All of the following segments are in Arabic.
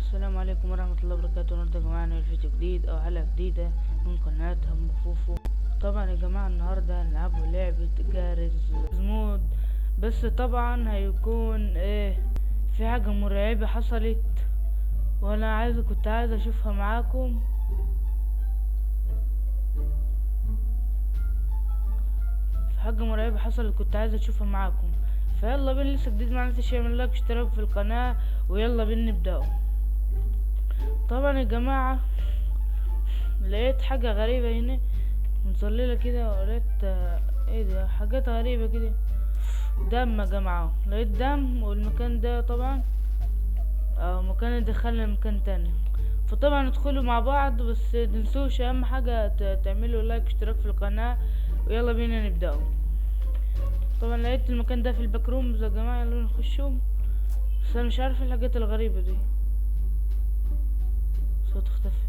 السلام عليكم ورحمة الله وبركاته. النهارده يا جماعة نعمل فيديو جديد أو حلقة جديدة من قناة هم فوفو. طبعا يا جماعة النهارده هنلعبوا لعبة جارز مود، بس طبعا هيكون في حاجة مرعبة حصلت، وأنا كنت عايز أشوفها معاكم. في حاجة مرعبة حصلت كنت عايز أشوفها معاكم، فيلا بينا. لسه جديد معلش يعمل لايك اشتراك في القناة، ويلا بينا نبدأ. طبعا يا جماعة لقيت حاجة غريبة هنا مظللة كده، ولقيت ايه ده، حاجات غريبة كده. دم يا جماعة، لقيت دم، والمكان ده طبعا مكان يدخلنا مكان تاني. فطبعا ادخلوا مع بعض، بس متنسوش اهم حاجة تعملوا لايك اشتراك في القناة، ويلا بينا نبدأ. طبعا لقيت المكان ده في الباك رومز يا جماعة، يلا نخشهم. بس انا مش عارف الحاجات الغريبة دي. صوت اختفى،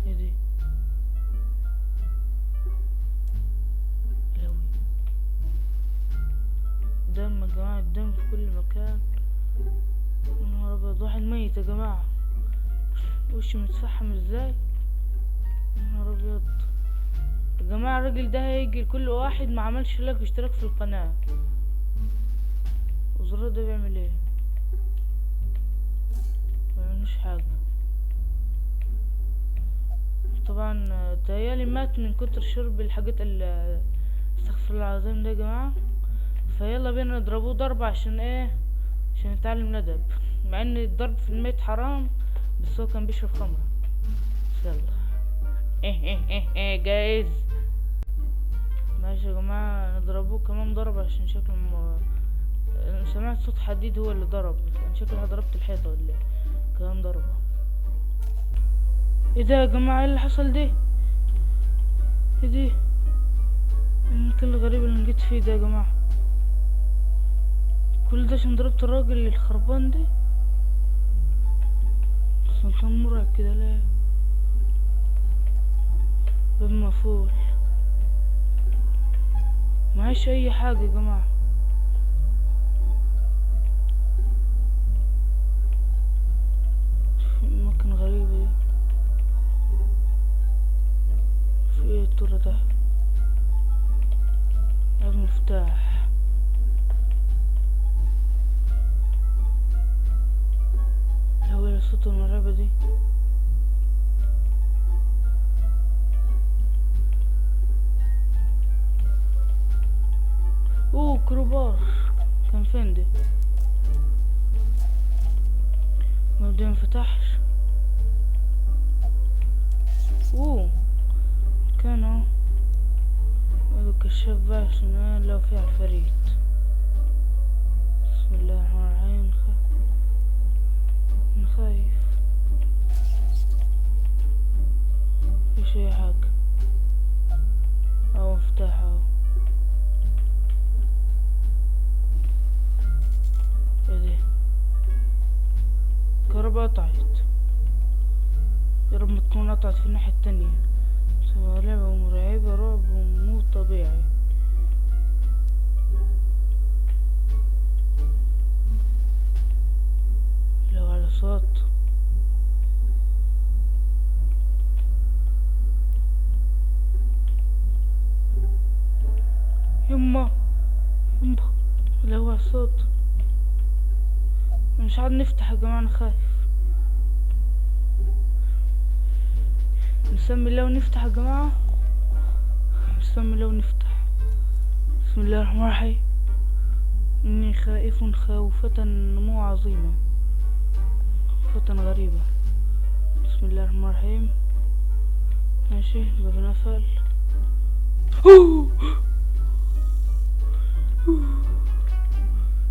ايه دي؟ لوي دم يا جماعة، الدم في كل مكان. يا نهار ابيض، واحد ميت يا جماعة، وشه متفحم ازاي. يا نهار ابيض يا جماعة، الراجل ده هيجي لكل واحد ما عملش لايك واشتراك في القناة. الزرار ده بيعمل ايه؟ ما بيعملش حاجة. طبعا تهيالي مات من كتر شرب الحاجات استغفر الله العظيم ده يا جماعة. فيلا بينا نضربوه ضربة عشان عشان يتعلم الادب، مع ان الضرب في الميت حرام، بس هو كان بيشرب خمرة. يلا جايز. ماشي يا جماعة، نضربوه كمان ضربة عشان شكله سمعت صوت حديد هو اللي ضرب، كان شكلها ضربت الحيطة ولا ايه. كمان ضربة. ايه ده يا جماعة، ايه اللي حصل ده؟ ايه دي المكان الغريب اللي جيت فيه ده يا جماعة؟ كل ده عشان ضربت الراجل الخربان ده؟ بس كان مرعب كده ليه؟ باب مقفول، معيش اي حاجة يا جماعة. في اماكن غريبة دي، في ايه التورة ده؟ باب مفتاح. هو ايه الصوت المرعبة دي؟ كروبار، كان فين ده؟ ما مفتحش. كان اهو. هذا الكشاف بقى عشان لو في عفاريت. بسم الله الرحمن الرحيم. خايف مفيش اي حاجة. او مفتاح اهو. ايه ده؟ الكهرباء قطعت، يا رب ما تكون قطعت في الناحية التانية. لعبة مرعبة، رعب مو طبيعي. لو على صوت يما لو على صوت مش عاد نفتح يا جماعة، انا خايف. نسمي الله ونفتح يا جماعة، نسمي الله ونفتح. بسم الله الرحمن الرحيم. إني خائف خوفة مو عظيمة، خوفة غريبة. بسم الله الرحمن الرحيم. ماشي، باب نفل.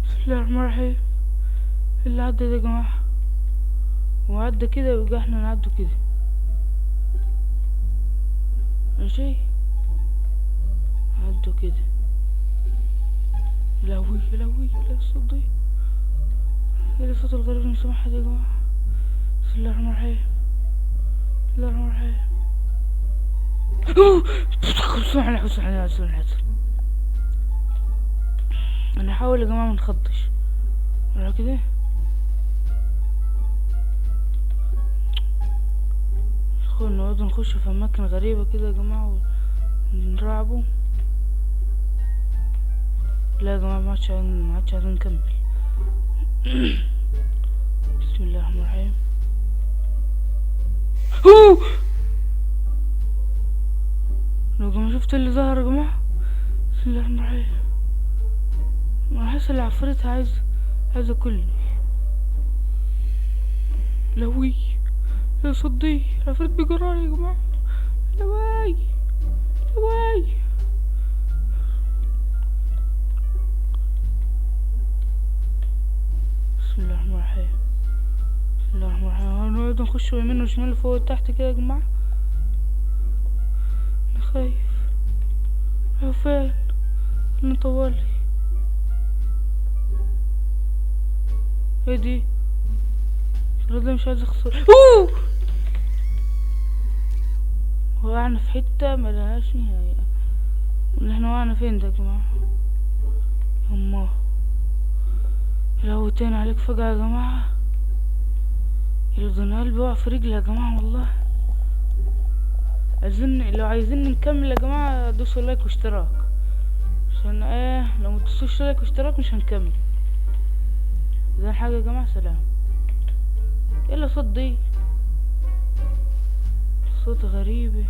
بسم الله الرحمن الرحيم. اللي عدى ده يا جماعة، وعدى كده ويبقى احنا نعدو كده. ماشي، عدو كده. لهوي لا الصوت ده، ايه الصوت الغريب اللي سمعها ده يا جماعة؟ بسم الله الرحمن الرحيم. بسم الله الرحمن الرحيم. انا هحاول يا جماعة منخضش ولا كده. نقعد نخش في اماكن غريبة كده يا جماعة ونرعبوا. لا يا جماعة ما عادش عايزين نكمل. بسم الله الرحمن الرحيم. يا جماعة شفت اللي ظهر يا جماعة؟ بسم الله الرحمن الرحيم. انا حاسس العفريت عايز اكلني. لوي يا صدي العفريت بيجراني يا جماعة. لوي بسم الله الرحمن الرحيم. بسم الله الرحمن الرحيم. هنقعد نخش يمين وشمال فوق وتحت كده يا جماعة. انا خايف. فين اللي طوالي؟ ايه دي؟ الراجل مش عايز يخسر. وقعنا في حتة ملهاش نهاية. احنا وقعنا فين ده يا جماعة؟ يما لوتين عليك فجأة يا جماعة. يلدن قلبي وقع في رجلي يا جماعة والله. لو عايزين نكمل يا جماعة دوسوا لايك واشتراك، عشان لو متدوسوش لايك واشتراك مش هنكمل. زي حاجة يا جماعة. سلام. ايه اللي صوت دي؟ صوت غريب.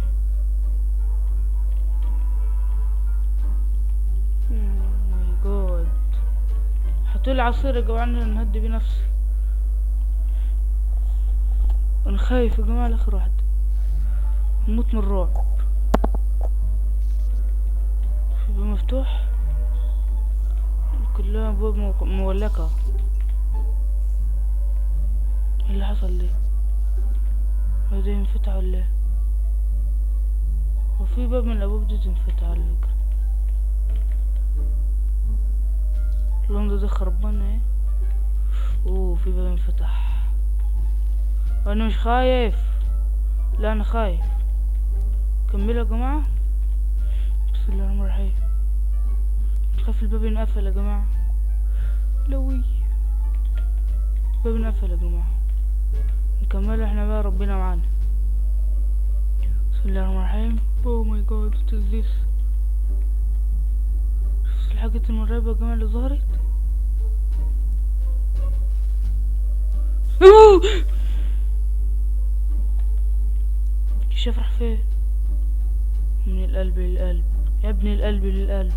ماي جاد. حطولي عصير يا جماعة نهدي بيه نفسي. انا خايف يا جماعة لاخر واحدة. هموت من الرعب. في باب مفتوح كلها ابواب مغلقة. ايه اللي حصل لي؟ هو ده ينفتح ولا ايه؟ هو في باب من الابواب دي تنفتح على فكرة. اللون ده خربان ايه. في باب ينفتح. وانا مش خايف. لا انا خايف. كملوا يا جماعة. بسم الله الرحمن الرحيم. خاف الباب ينقفل يا جماعة. لوي الباب ينقفل يا جماعة. نكمل احنا بقى ربنا معانا. بسم الله الرحمن الرحيم. اوه ماي جاد وات از ذس. شفت الحاجات المرعبة يا جماعة اللي ظهرت. شايف راح فين؟ من القلب للقلب يا ابني. القلب للقلب.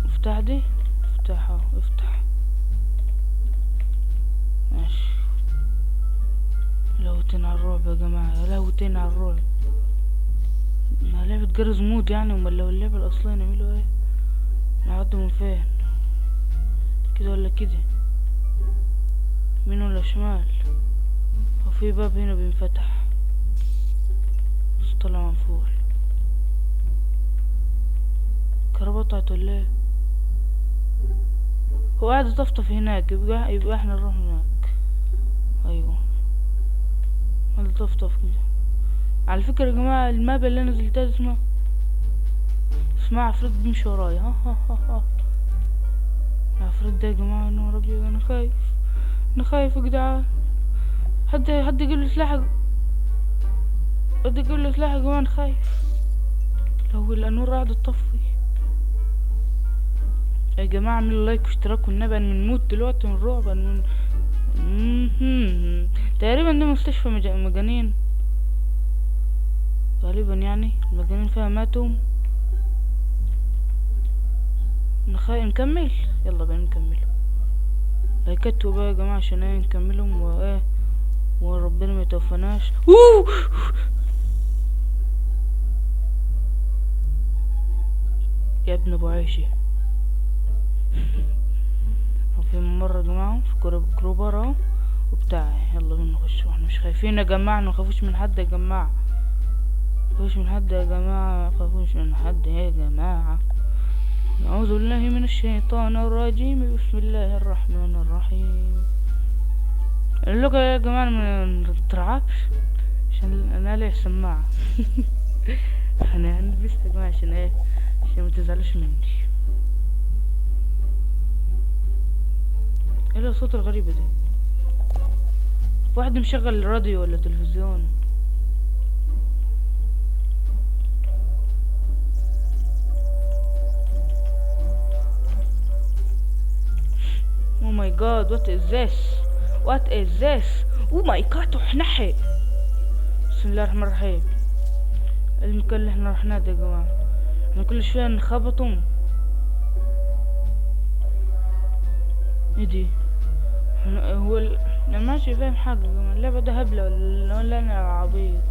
افتح دي. افتحها. افتح. ماشي. لوتين على الرعب يا جماعة. لوتين على الرعب. ما لعبة جرز مود يعني. امال لو اللعبة الاصلية نعملوا ايه؟ نعدوا من فين؟ كده ولا كده؟ يمين ولا شمال؟ وفي باب هنا بينفتح بس طلع منفول. الكهرباء قطعت ولا ايه؟ هو قاعد يطفطف هناك. يبقى احنا نروح هناك. ايوه قاعد يطفطف كده. على فكرة يا جماعة الماب اللي انا نزلتها اسمها عفريت بيمشي ورايا. ها العفريت ده يا جماعة انا ربي. انا خايف يا جدعان. حد يجيب لي سلاح. حد يجيب لي سلاح يا جماعة. انا خايف. لو الانوار قاعدة تطفي يا جماعة. اعملوا لايك واشتراك والنبي. انا بنموت دلوقتي من الرعب. تقريبا دي مستشفى مجانين غالبا يعني. المجانين فيها ماتوا. نكمل. يلا بينا نكمل. لايكات بقى يا جماعة عشان نكملهم وربنا ما يتوفناش. يا ابن ابو عيشي. في مرة يا جماعة في كروبر اهو وبتاعي. يلا بينا نخش. واحنا مش خايفين يا جماعة. نخافوش من حد يا جماعة. نخافوش من حد يا جماعة. نخافوش من حد يا جماعة. أعوذ بالله من الشيطان الرجيم. بسم الله الرحمن الرحيم. اللغة يا جماعة ما نترعبش عشان انا ليه سماعة. انا هنلبسها يا جماعة عشان ما تزعلوش مني. ايه الصوت الغريبة دي؟ واحد مشغل الراديو ولا تلفزيون. ماي جاد، وات از ذس. او ماي جاد، وحنحي. بسم الله الرحمن الرحيم. المكان اللي احنا رحناه ده يا جماعة، احنا كل شوية نخبطهم. ايه دي؟ انا ماشي فاهم حاجة يا جماعة، اللعبة ده هبلة ولا انا عبيط؟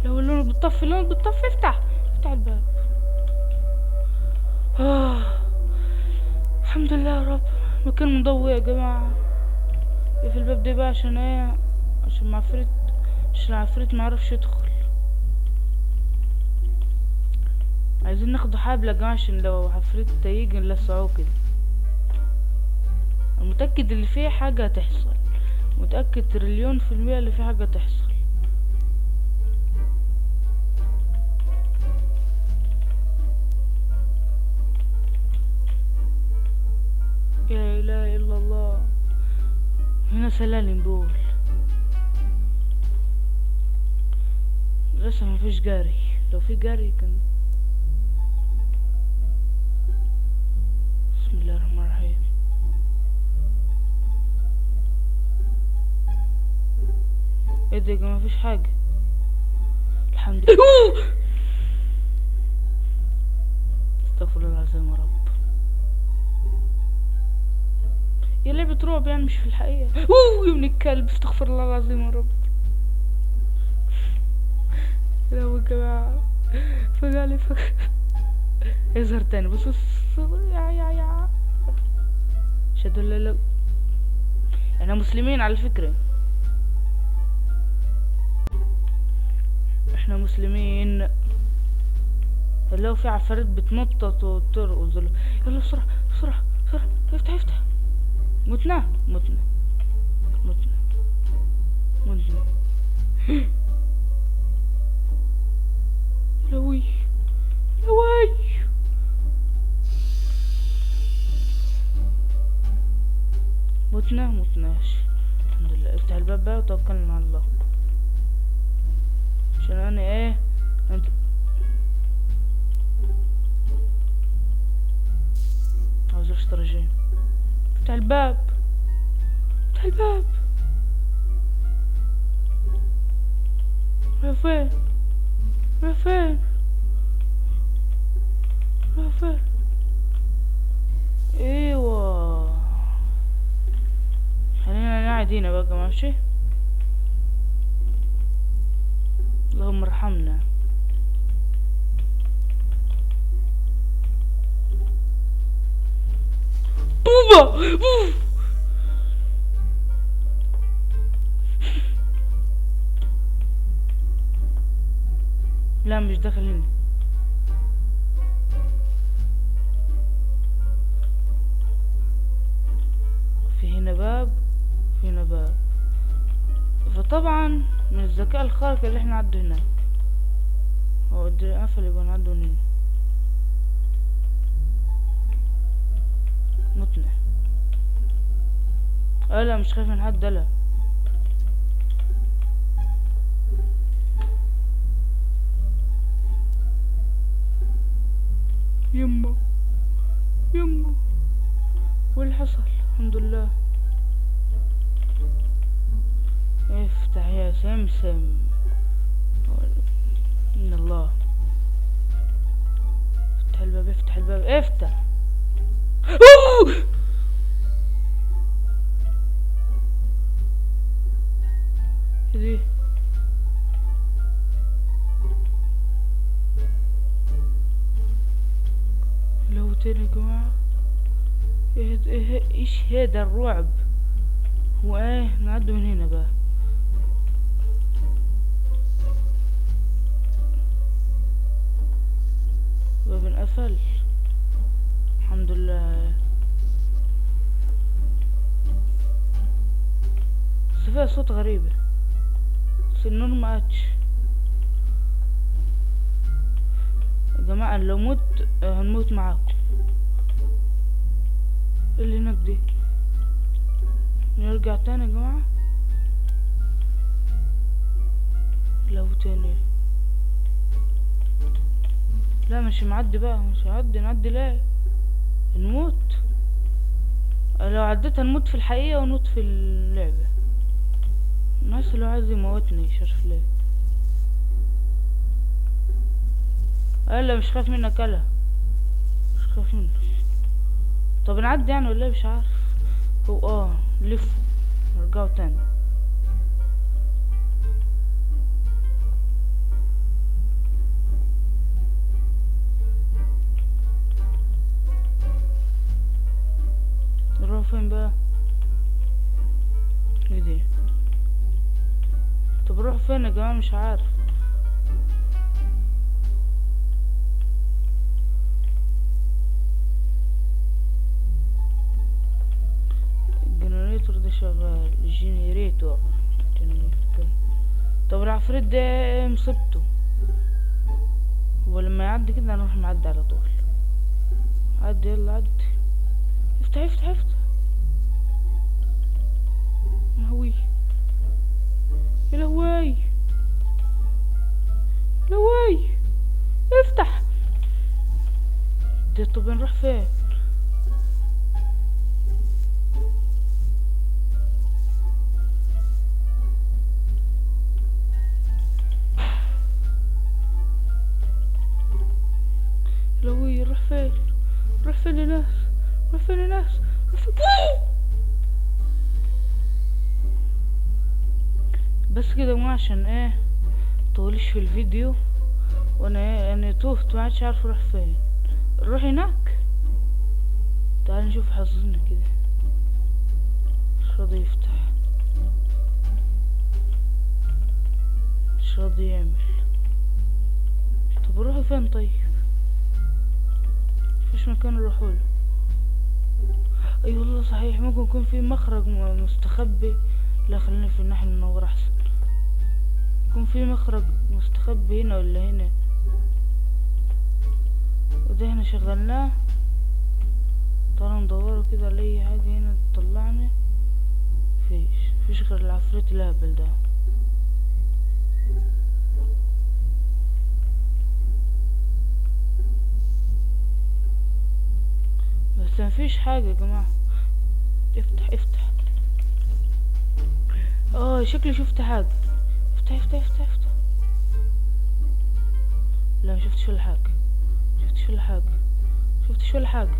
لو اللون بتطفي، افتح الباب. الحمد لله يا رب. مكان مضوي يا جماعة. في الباب ده بقى عشان ايه؟ عشان العفريت معرفش يدخل. عايزين ناخد حبل يا جماعة عشان لو عفريت يجي نلسعوه كده. أنا متأكد اللي فيه حاجة هتحصل، متأكد تريليون في المية اللي فيه حاجة هتحصل. لا اله الا الله. هنا سلالم دول. لسه مفيش جاري، لو في جاري كان. بسم الله الرحمن الرحيم. ايه ده يا جماعة؟ مفيش حاجة الحمد لله. استغفر الله العظيم يا رب. هي لعبة رعب يعني، مش في الحقيقة. يا ابن الكلب، استغفر الله العظيم يا رب. لا يا جماعة، فجأة يظهر تاني. بص يا اشهد ان لا اله. احنا مسلمين على فكرة، احنا مسلمين. لو في عفاريت بتنطط وترقص. يلا بسرعة بسرعة بسرعة، افتح. متنا لوي متناش. الحمد لله. افتح الباب بقى وتوكلنا على الله. عشان انا ايه انت. عاوز اشتري. افتح الباب. رايح فين؟ ايوه، خلينا قاعد هنا بقى. ماشي، اللهم ارحمنا. بوبا لا مش داخل هنا. في هنا باب. فطبعا من الذكاء الخارق اللي احنا نعدوا هناك. هو الدري قفل، يبقى نعدوا هنا. متنا. لا مش خايف من حد. لا يما واللي حصل؟ الحمد لله. افتح يا سمسم. من الله. افتح الباب افتح. دي لو تاني يا جماعة. ايش هذا الرعب؟ هو ايه؟ نعدوا من هنا بقى. باب انقفل الحمد لله. بس فيها صوت غريبة، بس النور ما عادش. يا جماعة لو مت هنموت معاكم. ايه اللي هناك دي؟ نرجع تاني يا جماعة. لو تاني. لا مش معدي بقى، مش هعدي. نعدي ليه؟ نموت. لو عديت هنموت في الحقيقة ونموت في اللعبة. الناس اللي عايز يموتني مش عارف ليه. لا مش خايف منك، لا مش خايف منك. طب نعدي يعني ولا إيه؟ مش عارف. هو لف نرجعوا تاني. نروح فين بقى؟ ايه دي؟ طب نروح فين يا جماعة؟ مش عارف. الجنريتور ده شغال. الجنريتور. طب العفريت ده ايه مصيبته؟ هو لما يعدي كده هنروح معدي على طول. عدي يلا عدي. افتح افتح افتح. لهوي يا لهوي لهوي. افتح ده. طب نروح فين؟ لهوي نروح فين؟ نروح فين يا ناس؟ نروح فين يا ناس؟ نروح فين؟ بس كده ما عشان ايه طولش في الفيديو، وانا ايه يعني تهت ما عادش عارف اروح فين. نروح هناك. تعال نشوف حظنا كده. مش راضي يفتح، مش راضي يعمل. طب نروح فين طيب؟ مفيش مكان نروحوله. اي والله صحيح، ممكن يكون في مخرج مستخبي. لا خلينا في الناحية المنورة احسن. يكون في مخرج مستخبي هنا ولا هنا. وده هنا شغلناه. تعالوا ندوروا كده على اي حاجة هنا تطلعنا. مفيش غير العفريت الهبل ده. بس مفيش حاجة يا جماعة. افتح افتح. شكلي شفت حاجة. افتح افتح افتح افتح. لا مشفتش ولا حاجة. شفتش ولا حاجة. شفتش ولا حاجة.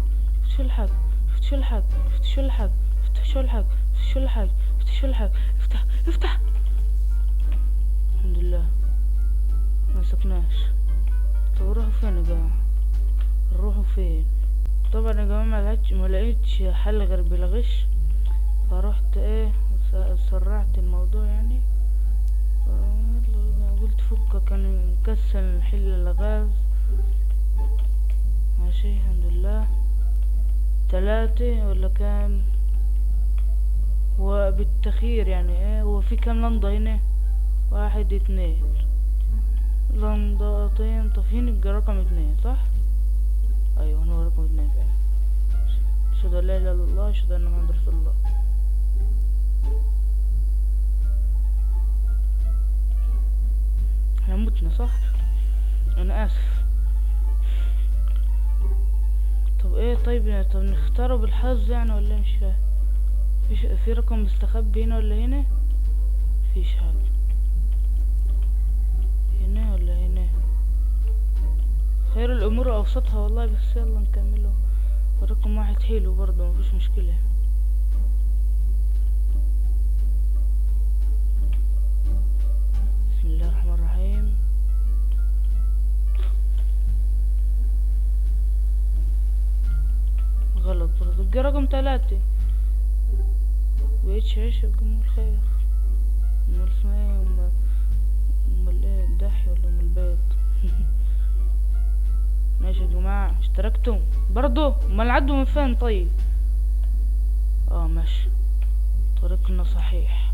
شفتش ولا حاجة. شفتش ولا حاجة. شفتش ولا حاجة. شفتش ولا حاجة. شفتش ولا حاجة. شفتش ولا حاجة. افتح افتح. الحمد لله ما مسكناش. طب نروحوا فين يا جماعة؟ نروحوا فين؟ طبعا يا جماعة ما لقيتش حل غير بالغش، فروحت ايه سرعت الموضوع يعني. قلت فكك، كان مكسل نحل الغاز. ماشي الحمد لله. 3 ولا كام؟ وبالتخير يعني ايه. هو في كام لمضة هنا؟ 1 2 لمضتين. طب هنا يبقى رقم 2 صح؟ ايوه هو رقم 2 فعلا. اشهد ان لا اله الا الله، اشهد ان محمد رسول الله. احنا متنا صح؟ انا اسف. طب ايه طيب؟ طب نختاره بالحظ يعني ولا إيه؟ مش فاهم. في رقم مستخبي هنا ولا هنا؟ مفيش حاجة. هنا ولا هنا؟ خير الامور اوسطها والله. بس يلا نكمله. ورقم 1 حلو برضه مفيش مشكلة. بسم الله الرحمن الرحيم. غلط برضه. يبقى رقم 3. بقيتش عيش يبقى من الخير. امال اسمها ايه؟ امال ايه؟ الدحي ولا ام البيض؟ ماشي يا جماعة. اشتركتوا برضو؟ امال عدوا من فين طيب؟ ماشي. طريقنا صحيح.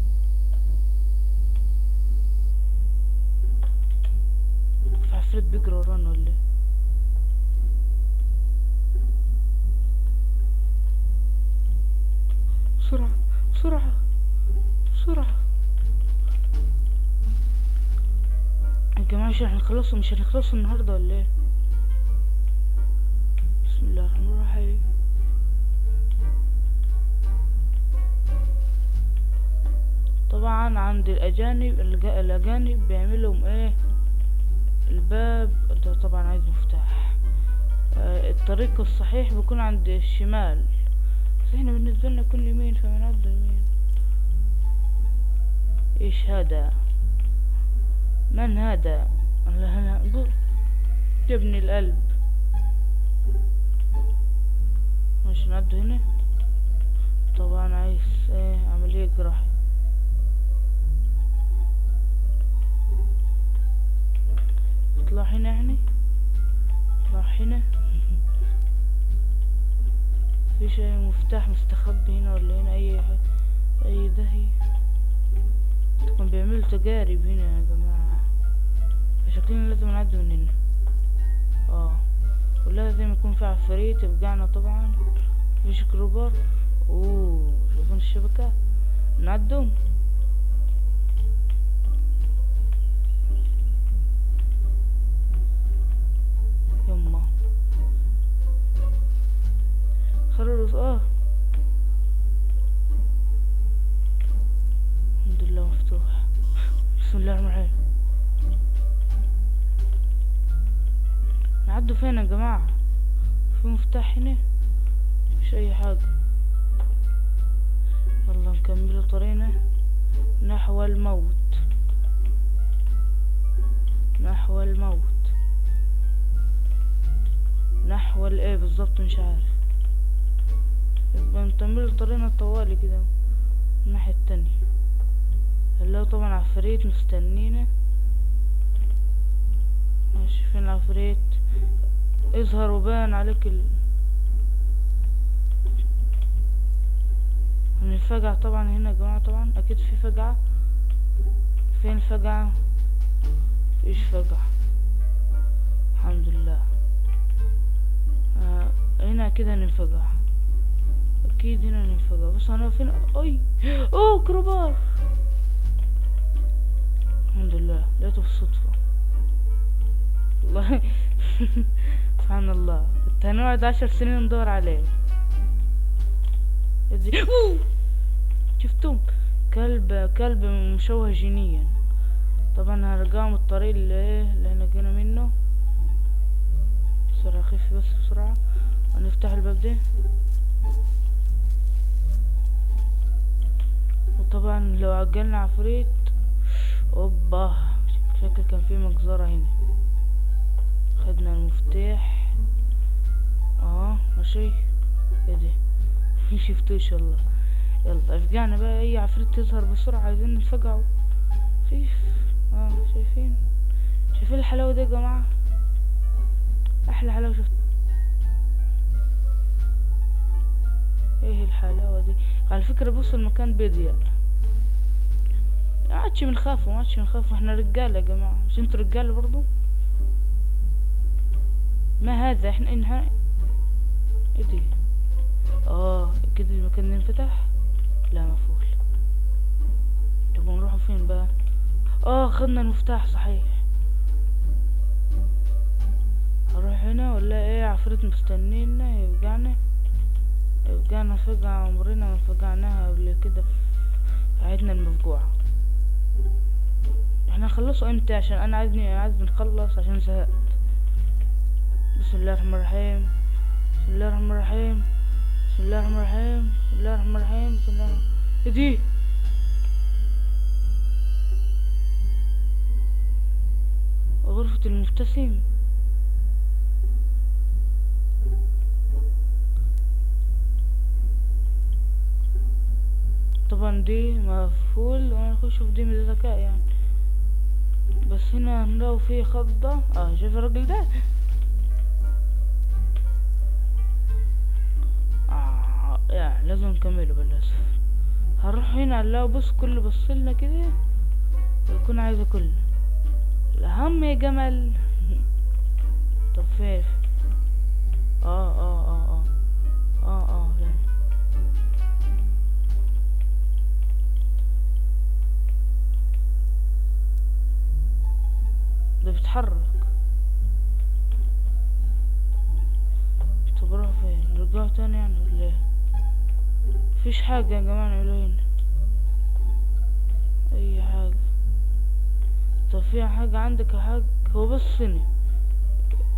في عفريت بيجري ورانا ولا ايه؟ بسرعة بسرعة بسرعة يا جماعة. مش هنخلصوا النهاردة ولا ايه؟ بسم الله الرحمن الرحيم. طبعا عند الاجانب الاجانب بيعملهم ايه؟ الباب ده طبعا عايز مفتاح. الطريق الصحيح بيكون عند الشمال، بس احنا بالنسبة لنا كل يمين فبنعدي يمين. ايش هذا؟ من هذا؟ جبني القلب. مش نعدي هنا. طبعا عايز ايه؟ عملية جراحة. اطلع هنا يعني، اطلع هنا. في شيء مفتاح مستخبي هنا ولا هنا؟ اي دهي. كانوا بيعملوا تجارب هنا يا جماعة، فشكلنا لازم نعدي من هنا. ولازم يكون في عفاريت يفجعنا طبعا. مفيش كروبر. شوفون الشبكة. نعدهم. يما خلص. الحمد لله مفتوح. بسم الله الرحمن الرحيم. نعدوا فين يا جماعة؟ في مفتاح هنا؟ مفيش اي حاجة. يلا نكمل طريقنا نحو الموت. نحو الموت. نحو الايه بالظبط مش عارف. يبقى نكمل طريقنا الطوالي كده الناحية التانية. هنلاقي طبعا عفريت مستنينا. ماشي، فين العفريت؟ اظهر وبان عليك الفجعة طبعا هنا يا جماعة. طبعا اكيد في فجعة. فين الفجعة؟ مفيش فجعة الحمد لله. هنا اكيد هننفجع، اكيد هنا هننفجع. بص انا فين؟ كروبار. الحمد لله لقيته بالصدفة والله. سبحان الله، كنت هنقعد 10 سنين ندور عليه. شفتم؟ كلب مشوه جينيا. طبعا هرجعهم الطريق اللي احنا جينا منه. بسرعة خف بس بسرعة. ونفتح الباب ده. وطبعا لو عجلنا عفريت اوبا، شكل كان في مجزرة هنا. خدنا المفتاح. ماشي. ايه ده؟ مشفتوش والله. يلا افجعنا بقى. اي عفريت تظهر بسرعة عايزين نفجعه. شايفين الحلاوة دي يا جماعة؟ احلى حلاوة شفت. ايه الحلاوة دي؟ على فكرة بصوا المكان بيضيق. ما عادش بنخافوا احنا رجالة يا جماعة. مش انتوا رجالة برضو؟ ما هذا؟ احنا ايه دي؟ كده المكان ده انفتح. لا مفهول. طب نروحوا فين بقى؟ خدنا المفتاح صحيح. هروح هنا ولا ايه؟ عفريت مستنينا يفجعنا فجعة عمرنا ما فجعناها قبل كده في حياتنا المفجوعة. احنا نخلصوا امتى؟ عشان انا عايز نخلص عشان زهقت. بسم الله الرحمن الرحيم. بسم الله الرحمن الرحيم. بسم الله الرحمن الرحيم. بسم الله الرحمن الرحيم. بسم الله. ايه دي؟ غرفة المبتسم. طبعا دي مفهول وانا اخش في دي من الذكاء يعني. بس هنا هنلاقوا فيه خضة. شايف الراجل ده؟ يعني لازم نكمله بالاسف. هنروح هنا هنلاقوا بص كله بصلنا كده ويكون عايز كله. الاهم يا جمل. طب فين؟ ده بيتحرك. طب اروح فين؟ نرجعوا تاني يعني ولا ايه؟ مفيش حاجة يا جماعة نعملوها هنا. اي حاجة. طب في حاجة عندك يا حاج؟ هو بس هنا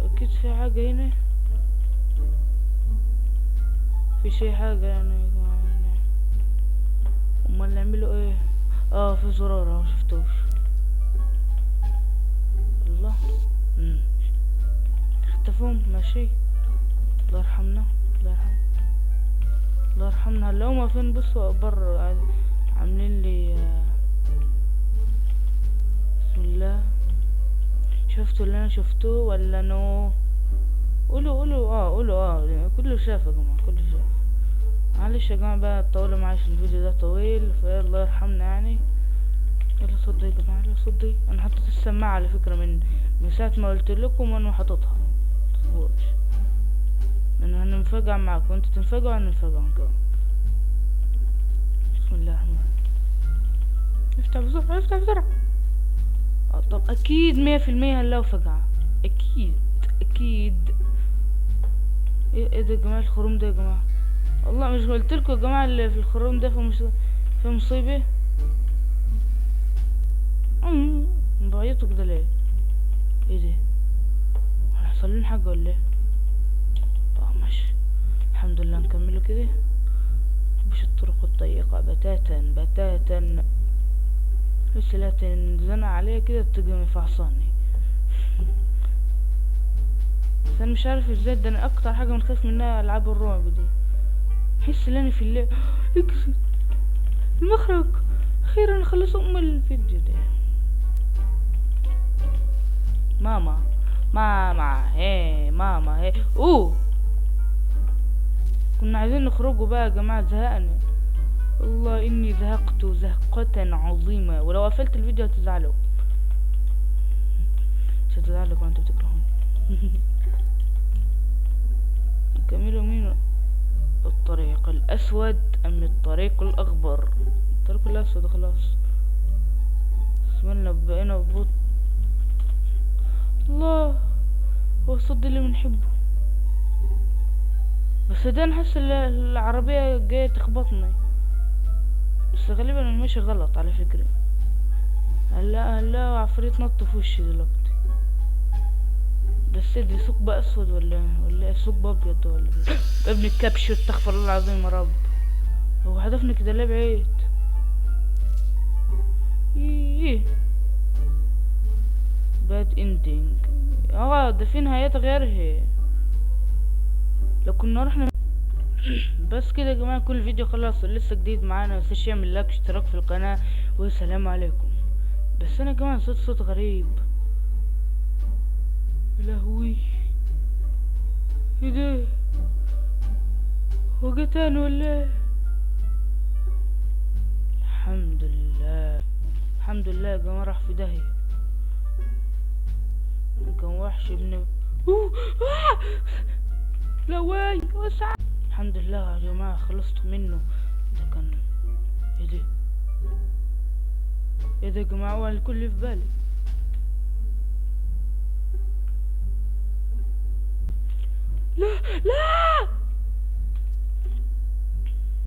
اكيد في حاجة هنا، في شي حاجة يعني يا جماعة هنا. امال نعمله ايه؟ في زرار اهو شفتوش. الله. مم. اختفوا ماشي. الله يرحمنا. الله يرحمنا. الله يرحمنا. هلا هما فين؟ بصوا بره عاملين لي بسم الله. شفتوا اللي انا شفتوه ولا نو؟ قولوا كله شاف يا جماعة، كله شاف. معلش يا جماعة بقى طولوا معايا عشان الفيديو ده طويل، فالله يرحمنا يعني. يلا صدي يا جماعة، يلا صدي. انا حطيت السماعة على فكرة من ساعة ما قلت لكم وانا حاططها، متخافوش لان هننفجع معاكم، انتوا تنفجعوا انا ننفجع كمان. بسم الله الرحمن الرحيم. افتح بسرعة، افتح بسرعة. طب اكيد 100% هنلاقوا فجعة، اكيد اكيد. ايه ده يا جماعة؟ الخروم ده يا جماعة، والله مش قلتلكوا يا جماعة اللي في الخروم ده في مصيبة. بعيطوا كده ليه؟ ايه ده؟ هيحصل لنا حاجة ولا ايه؟ ماشي الحمد لله. نكمله كده. مش الطرق الضيقة بتاتا بتاتا، بس لا تنزنق عليها كده تجي مفعصاني. بس انا مش عارف ازاي ده، انا اكتر حاجة بنخاف منها العاب الرعب دي. احس ان انا في الليل اكسد المخرج. اخيرا خلصوا الفيديو ده. ماما ماما هي كنا عايزين نخرجوا بقى يا جماعة، زهقنا والله اني زهقت زهقة عظيمة. ولو قفلت الفيديو هتزعلوا، مش هتزعلوا كمان، انتوا بتكرهوني. كملوا مين؟ الطريق الاسود ام الطريق الاخضر؟ الطريق الاسود خلاص. سمعنا بقينا ببطء. الله، هو الصوت اللي بنحبه. بس ده نحس العربية جاية تخبطني، بس غالبا انا ماشي غلط على فكرة. هلا عفريت نط في وشي دلوقتي. بس دي ثقب اسود ولا ايه؟ ثقب ابيض ولا ايه؟ ابن الكبش، استغفر الله العظيم يا رب. هو حدفني كده ليه بعيد؟ ايه باد اندينج. ده في نهايات غيرها. لو كنا رحنا بس كده يا جماعة. كل فيديو خلاص لسه جديد معانا، متنساش يعمل لايك اشتراك في القناة، والسلام عليكم. بس انا يا جماعة صوت غريب. لهوي، ايه ده؟ هو جه تاني ولا ايه؟ الحمد لله الحمد لله يا جماعة، راح في داهية. كان وحش ابن لواي وسع. الحمد لله يا جماعة خلصت منه. ده كان ايه ده؟ ايه ده يا جماعة؟ هو الكل في بالي. لا